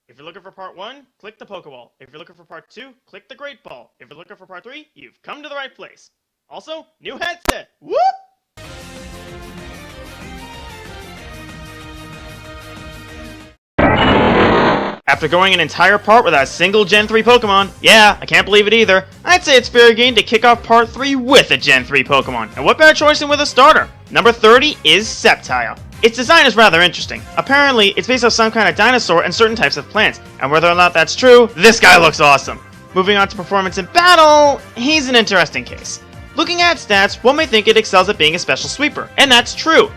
If you're looking for part 1, click the Pokeball. If you're looking for part 2, click the Great Ball. If you're looking for part 3, you've come to the right place. Also, new headset! Whoop! After going an entire part without a single Gen 3 Pokemon, yeah, I can't believe it either, I'd say it's fair game to kick off part 3 with a Gen 3 Pokemon. And what better choice than with a starter? Number 30 is Sceptile. Its design is rather interesting. Apparently, it's based off some kind of dinosaur and certain types of plants, and whether or not that's true, this guy looks awesome. Moving on to performance in battle, he's an interesting case. Looking at stats, one may think it excels at being a special sweeper, and that's true.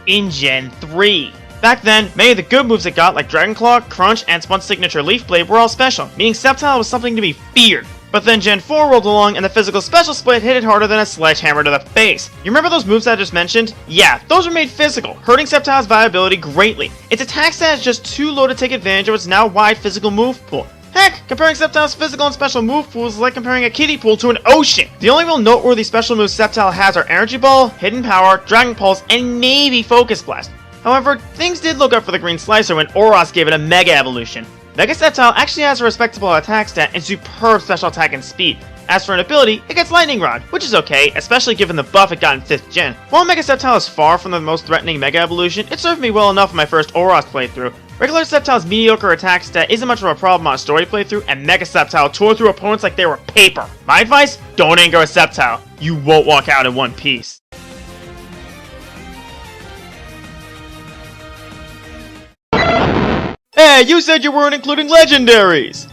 In Gen 3. Back then, many of the good moves it got, like Dragon Claw, Crunch, and Spun's signature Leaf Blade, were all special, meaning Sceptile was something to be feared. But then Gen 4 rolled along and the physical special split hit it harder than a sledgehammer to the face. You remember those moves I just mentioned? Yeah, those were made physical, hurting Sceptile's viability greatly. Its attack stat is just too low to take advantage of its now wide physical move pool. Heck, comparing Sceptile's physical and special move pools is like comparing a kiddie pool to an ocean. The only real noteworthy special moves Sceptile has are Energy Ball, Hidden Power, Dragon Pulse, and maybe Focus Blast. However, things did look up for the Green Slicer when Oros gave it a Mega Evolution. Mega Sceptile actually has a respectable attack stat and superb special attack and speed. As for an ability, it gets Lightning Rod, which is okay, especially given the buff it got in 5th gen. While Mega Sceptile is far from the most threatening Mega Evolution, it served me well enough in my first Oros playthrough. Regular Sceptile's mediocre attack stat isn't much of a problem on a story playthrough, and Mega Sceptile tore through opponents like they were paper. My advice? Don't anger a Sceptile. You won't walk out in one piece. Hey, you said you weren't including legendaries!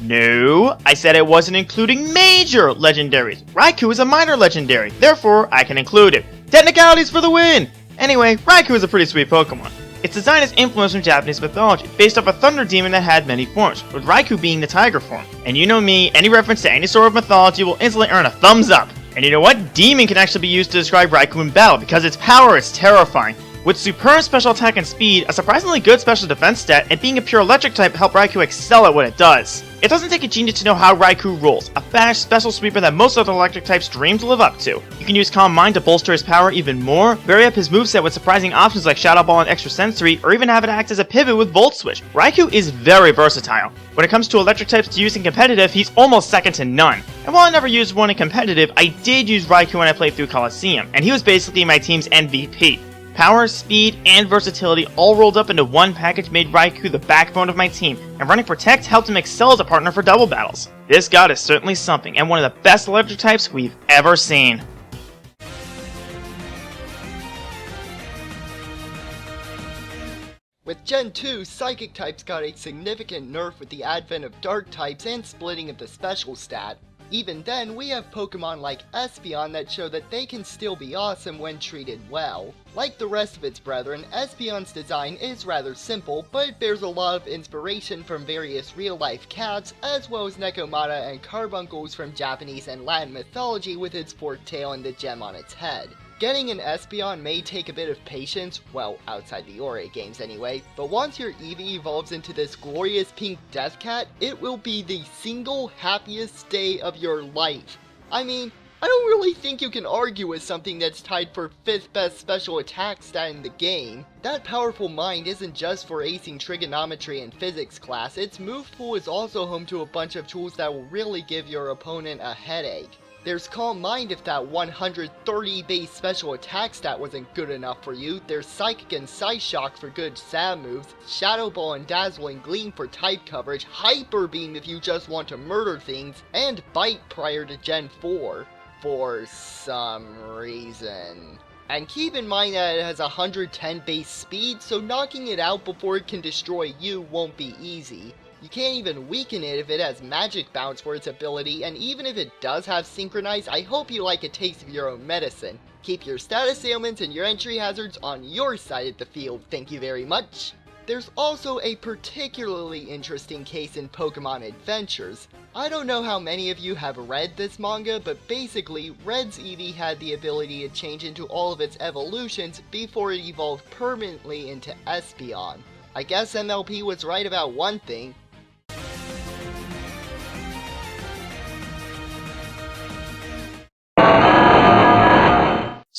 No, I said I wasn't including major legendaries. Raikou is a minor legendary, therefore I can include it. Technicalities for the win! Anyway, Raikou is a pretty sweet Pokemon. Its design is influenced from Japanese mythology, based off a thunder demon that had many forms, with Raikou being the tiger form. And you know me, any reference to any sort of mythology will instantly earn a thumbs up. And you know what? Demon can actually be used to describe Raikou in battle, because its power is terrifying. With superb special attack and speed, a surprisingly good special defense stat, and being a pure electric type help Raikou excel at what it does. It doesn't take a genius to know how Raikou rolls, a fast special sweeper that most other electric types dream to live up to. You can use Calm Mind to bolster his power even more, vary up his moveset with surprising options like Shadow Ball and Extra Sensory, or even have it act as a pivot with Volt Switch. Raikou is very versatile. When it comes to electric types to use in competitive, he's almost second to none. And while I never used one in competitive, I did use Raikou when I played through Coliseum, and he was basically my team's MVP. Power, speed, and versatility all rolled up into one package made Raikou the backbone of my team, and running Protect helped him excel as a partner for double battles. This god is certainly something, and one of the best electric types we've ever seen. With Gen 2, Psychic types got a significant nerf with the advent of Dark types and splitting of the special stat. Even then, we have Pokemon like Espeon that show that they can still be awesome when treated well. Like the rest of its brethren, Espeon's design is rather simple, but it bears a lot of inspiration from various real-life cats, as well as Nekomata and carbuncles from Japanese and Latin mythology with its forked tail and the gem on its head. Getting an Espeon may take a bit of patience, well, outside the Ore games anyway, but once your Eevee evolves into this glorious pink death cat, it will be the single happiest day of your life. I mean, I don't really think you can argue with something that's tied for 5th best special attack stat in the game. That powerful mind isn't just for acing trigonometry and physics class, its move pool is also home to a bunch of tools that will really give your opponent a headache. There's Calm Mind if that 130 base special attack stat wasn't good enough for you, there's Psychic and Psyshock for good SAM moves, Shadow Ball and Dazzling Gleam for type coverage, Hyper Beam if you just want to murder things, and Bite prior to Gen 4. For some reason. And keep in mind that it has 110 base speed, so knocking it out before it can destroy you won't be easy. You can't even weaken it if it has Magic Bounce for its ability, and even if it does have Synchronize, I hope you like a taste of your own medicine. Keep your status ailments and your entry hazards on your side of the field, thank you very much. There's also a particularly interesting case in Pokemon Adventures. I don't know how many of you have read this manga, but basically, Red's Eevee had the ability to change into all of its evolutions before it evolved permanently into Espeon. I guess MLP was right about one thing.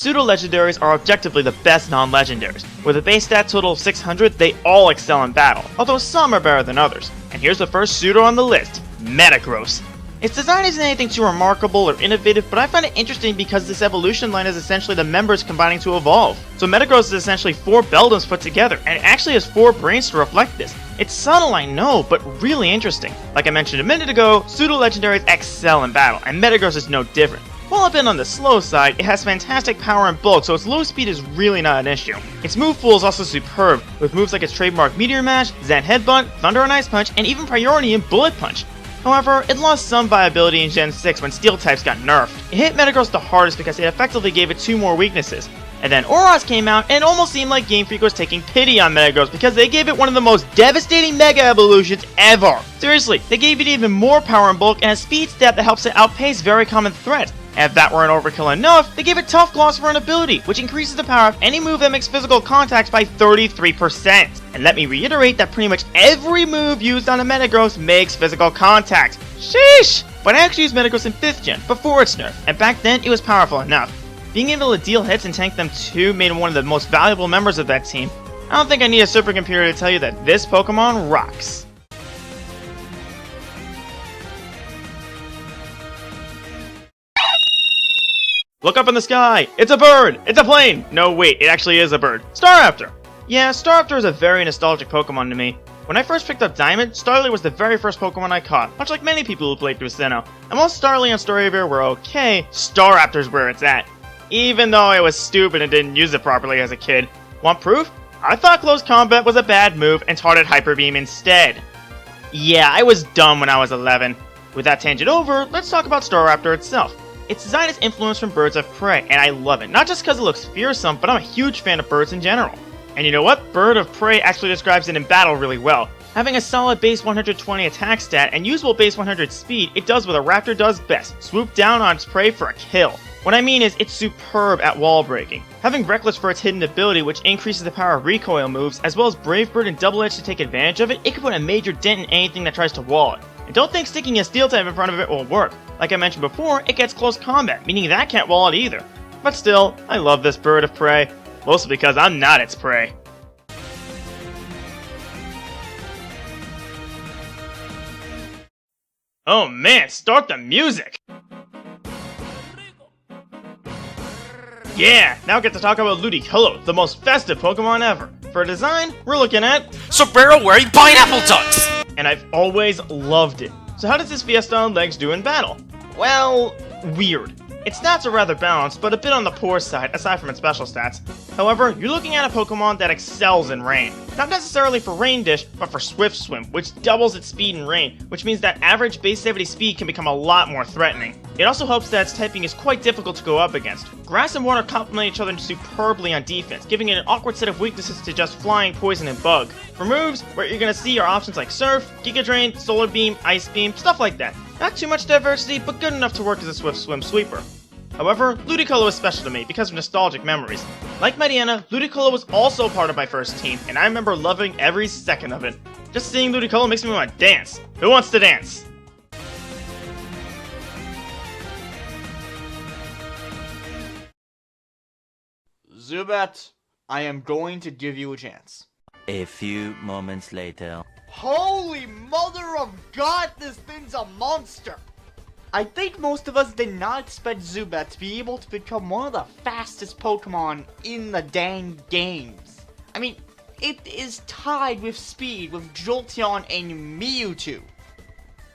Pseudo-legendaries are objectively the best non-legendaries. With a base stat total of 600, they all excel in battle, although some are better than others. And here's the first pseudo on the list, Metagross. Its design isn't anything too remarkable or innovative, but I find it interesting because this evolution line is essentially the members combining to evolve. So Metagross is essentially 4 Beldums put together, and it actually has 4 brains to reflect this. It's subtle, I know, but really interesting. Like I mentioned a minute ago, pseudo-legendaries excel in battle, and Metagross is no different. While a bit on the slow side, it has fantastic power and bulk, so its low speed is really not an issue. Its move pool is also superb, with moves like its trademark Meteor Mash, Zen Headbutt, Thunder and Ice Punch, and even Priority and Bullet Punch. However, it lost some viability in Gen 6 when Steel types got nerfed. It hit Metagross the hardest because it effectively gave it 2 more weaknesses. And then Oros came out, and it almost seemed like Game Freak was taking pity on Metagross because they gave it one of the most devastating Mega Evolutions ever. Seriously, they gave it even more power and bulk and a speed stat that helps it outpace very common threats. And if that weren't overkill enough, they gave it Tough Claws for an ability, which increases the power of any move that makes physical contacts by 33%. And let me reiterate that pretty much every move used on a Metagross makes physical contact. Sheesh! But I actually used Metagross in 5th gen, before its nerf, and back then it was powerful enough. Being able to deal hits and tank them too made him one of the most valuable members of that team. I don't think I need a supercomputer to tell you that this Pokemon rocks. Look up in the sky! It's a bird! It's a plane! No, wait, it actually is a bird. Staraptor! Yeah, Staraptor is a very nostalgic Pokemon to me. When I first picked up Diamond, Starly was the very first Pokemon I caught, much like many people who played through Sinnoh. And while Starly and Storybear were okay, Staraptor's where it's at. Even though I was stupid and didn't use it properly as a kid. Want proof? I thought Close Combat was a bad move and taught it Hyper Beam instead. Yeah, I was dumb when I was 11. With that tangent over, let's talk about Staraptor itself. Its design is influenced from birds of prey, and I love it. Not just because it looks fearsome, but I'm a huge fan of birds in general. And you know what? Bird of Prey actually describes it in battle really well. Having a solid base 120 attack stat and usable base 100 speed, it does what a raptor does best, swoop down on its prey for a kill. What I mean is, it's superb at wall breaking. Having Reckless for its hidden ability, which increases the power of recoil moves, as well as Brave Bird and Double Edge to take advantage of it, it can put a major dent in anything that tries to wall it. And don't think sticking a Steel type in front of it will work. Like I mentioned before, it gets Close Combat, meaning that can't wall it either. But still, I love this Bird of Prey, mostly because I'm not its prey. Oh man, start the music! Yeah, now I get to talk about Ludicolo, the most festive Pokemon ever. For design, we're looking at sombrero-wearing pineapple ducks! And I've always loved it. So how does this Fiesta on legs do in battle? Well, weird. Its stats are rather balanced, but a bit on the poor side, aside from its special stats. However, you're looking at a Pokemon that excels in rain. Not necessarily for Rain Dish, but for Swift Swim, which doubles its speed in rain, which means that average base 70 speed can become a lot more threatening. It also helps that its typing is quite difficult to go up against. Grass and water complement each other superbly on defense, giving it an awkward set of weaknesses to just Flying, Poison, and Bug. For moves, what you're gonna see are options like Surf, Giga Drain, Solar Beam, Ice Beam, stuff like that. Not too much diversity, but good enough to work as a Swift Swim sweeper. However, Ludicolo is special to me because of nostalgic memories. Like Midiana, Ludicolo was also part of my first team, and I remember loving every second of it. Just seeing Ludicolo makes me want to dance. Who wants to dance? Zubat, I am going to give you a chance. A few moments later. Holy mother of God, this thing's a monster! I think most of us did not expect Zubat to be able to become one of the fastest Pokemon in the dang games. I mean, it is tied with speed with Jolteon and Mewtwo.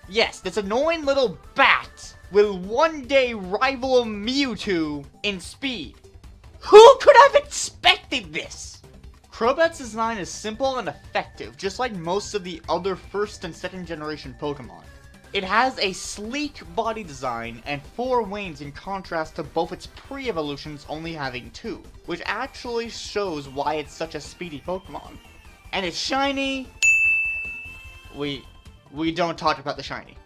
Yes, this annoying little bat will one day rival Mewtwo in speed. Who could have expected this? Krobak's design is simple and effective, just like most of the other first and second generation Pokemon. It has a sleek body design and 4 wings in contrast to both its pre-evolutions only having 2, which actually shows why it's such a speedy Pokemon. And it's shiny. We don't talk about the shiny.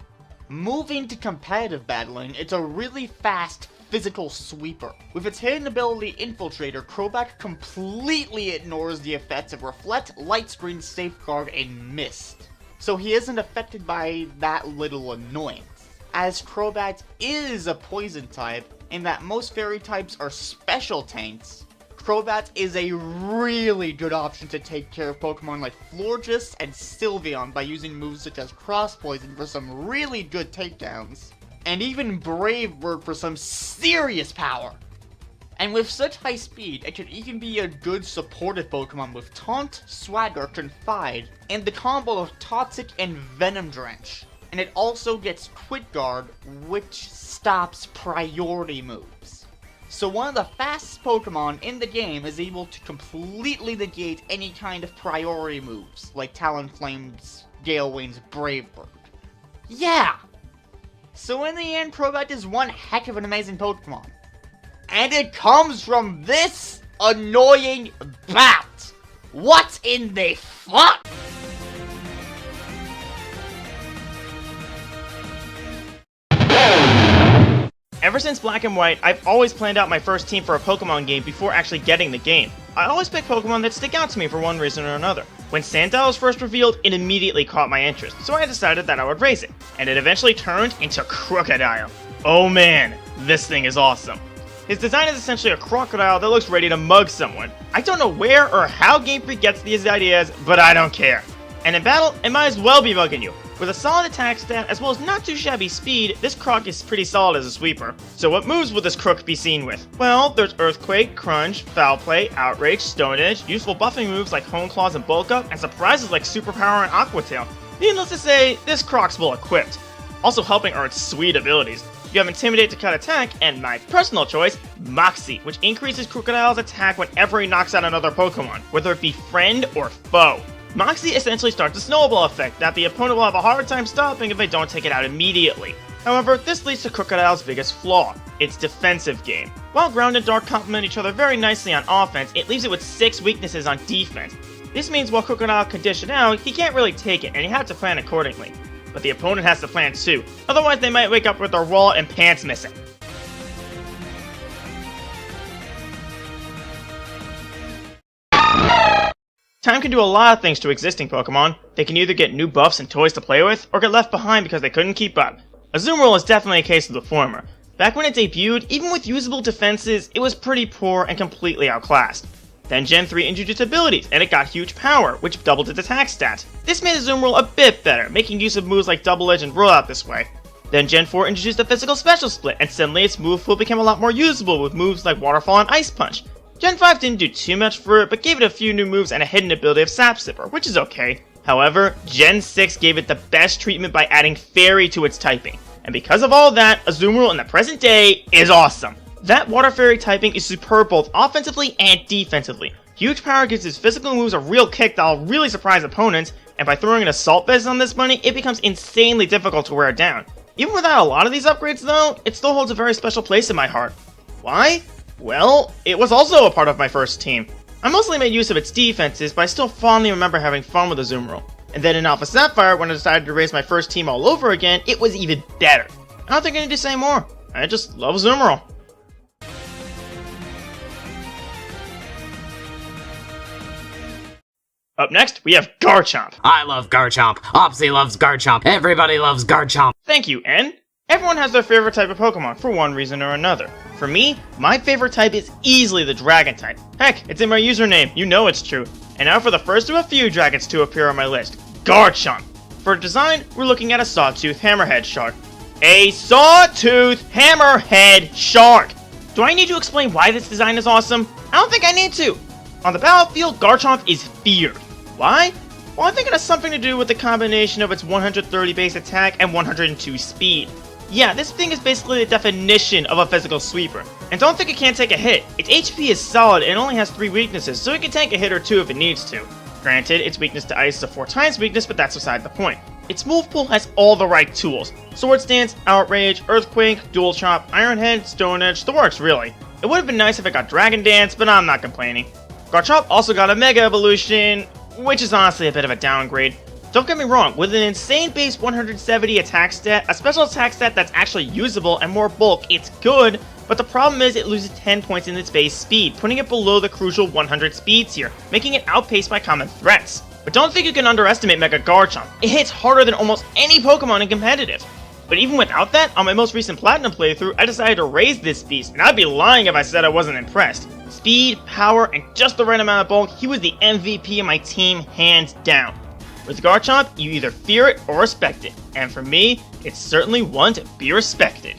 Moving to competitive battling, it's a really fast physical sweeper. With its hidden ability Infiltrator, Krobak completely ignores the effects of Reflect, Light Screen, Safeguard, and Mist. So he isn't affected by that little annoyance. As Krobak is a poison type, in that most fairy types are special tanks, Crobat is a really good option to take care of Pokemon like Florges and Sylveon by using moves such as Cross Poison for some really good takedowns, and even Brave Bird for some serious power. And with such high speed, it could even be a good supportive Pokemon with Taunt, Swagger, Confide, and the combo of Toxic and Venom Drench. And it also gets Quick Guard, which stops priority moves. So one of the fastest Pokemon in the game is able to completely negate any kind of priority moves, like Talonflame's, Gale Wing's Brave Bird. Yeah! So in the end, Crobat is one heck of an amazing Pokemon. And it comes from this annoying bout! What in the fuck?! Ever since Black and White, I've always planned out my first team for a Pokemon game before actually getting the game. I always pick Pokemon that stick out to me for one reason or another. When Sandile was first revealed, it immediately caught my interest, so I decided that I would raise it. And it eventually turned into Crocodile. Oh man, this thing is awesome. His design is essentially a crocodile that looks ready to mug someone. I don't know where or how Game Freak gets these ideas, but I don't care. And in battle, it might as well be mugging you. With a solid attack stat as well as not too shabby speed, this Croc is pretty solid as a sweeper. So what moves will this Crook be seen with? Well, there's Earthquake, Crunch, Foul Play, Outrage, Stone Edge, useful buffing moves like Hone Claws and Bulk Up, and surprises like Superpower and Aqua Tail. Needless to say, this Croc's well equipped. Also helping are its sweet abilities. You have Intimidate to cut attack, and my personal choice, Moxie, which increases Crocodile's attack whenever he knocks out another Pokemon, whether it be friend or foe. Moxie essentially starts a snowball effect that the opponent will have a hard time stopping if they don't take it out immediately. However, this leads to Crocodile's biggest flaw, its defensive game. While Ground and Dark complement each other very nicely on offense, it leaves it with 6 weaknesses on defense. This means while Crocodile can dish it out, he can't really take it, and you have to plan accordingly. But the opponent has to plan too, otherwise they might wake up with their wallet and pants missing. Time can do a lot of things to existing Pokemon. They can either get new buffs and toys to play with, or get left behind because they couldn't keep up. Azumarill is definitely a case of the former. Back when it debuted, even with usable defenses, it was pretty poor and completely outclassed. Then Gen 3 introduced abilities, and it got huge power, which doubled its attack stats. This made Azumarill a bit better, making use of moves like Double Edge and Rollout this way. Then Gen 4 introduced a physical special split, and suddenly its move pool became a lot more usable with moves like Waterfall and Ice Punch. Gen 5 didn't do too much for it, but gave it a few new moves and a hidden ability of Sap Sipper, which is okay. However, Gen 6 gave it the best treatment by adding Fairy to its typing. And because of all that, Azumarill in the present day is awesome. That Water Fairy typing is superb both offensively and defensively. Huge power gives its physical moves a real kick that'll really surprise opponents, and by throwing an Assault Vest on this bunny, it becomes insanely difficult to wear down. Even without a lot of these upgrades though, it still holds a very special place in my heart. Why? Well, it was also a part of my first team. I mostly made use of its defenses, but I still fondly remember having fun with Azumarill. And then in Alpha Sapphire, when I decided to raise my first team all over again, it was even better. I don't think I need to say more. I just love Azumarill. Up next, we have Garchomp. I love Garchomp. Opsy loves Garchomp. Everybody loves Garchomp. Thank you, N. Everyone has their favorite type of Pokemon for one reason or another. For me, my favorite type is easily the Dragon type. Heck, it's in my username, you know it's true. And now for the first of a few dragons to appear on my list, Garchomp. For design, we're looking at a Sawtooth Hammerhead Shark. A Sawtooth Hammerhead Shark! Do I need to explain why this design is awesome? I don't think I need to. On the battlefield, Garchomp is feared. Why? Well, I think it has something to do with the combination of its 130 base attack and 102 speed. Yeah, this thing is basically the definition of a physical sweeper. And don't think it can't take a hit. Its HP is solid and it only has 3 weaknesses, so it can tank a hit or 2 if it needs to. Granted, its weakness to ice is a 4 times weakness, but that's beside the point. Its move pool has all the right tools. Swords Dance, Outrage, Earthquake, Dual Chop, Iron Head, Stone Edge, the works really. It would have been nice if it got Dragon Dance, but I'm not complaining. Garchomp also got a Mega Evolution, which is honestly a bit of a downgrade. Don't get me wrong, with an insane base 170 attack stat, a special attack stat that's actually usable, and more bulk, it's good, but the problem is it loses 10 points in its base speed, putting it below the crucial 100 speeds here, making it outpaced by common threats. But don't think you can underestimate Mega Garchomp. It hits harder than almost any Pokemon in competitive. But even without that, on my most recent Platinum playthrough, I decided to raise this beast, and I'd be lying if I said I wasn't impressed. Speed, power, and just the right amount of bulk, he was the MVP of my team hands down. With Garchomp, you either fear it or respect it, and for me, it's certainly one to be respected.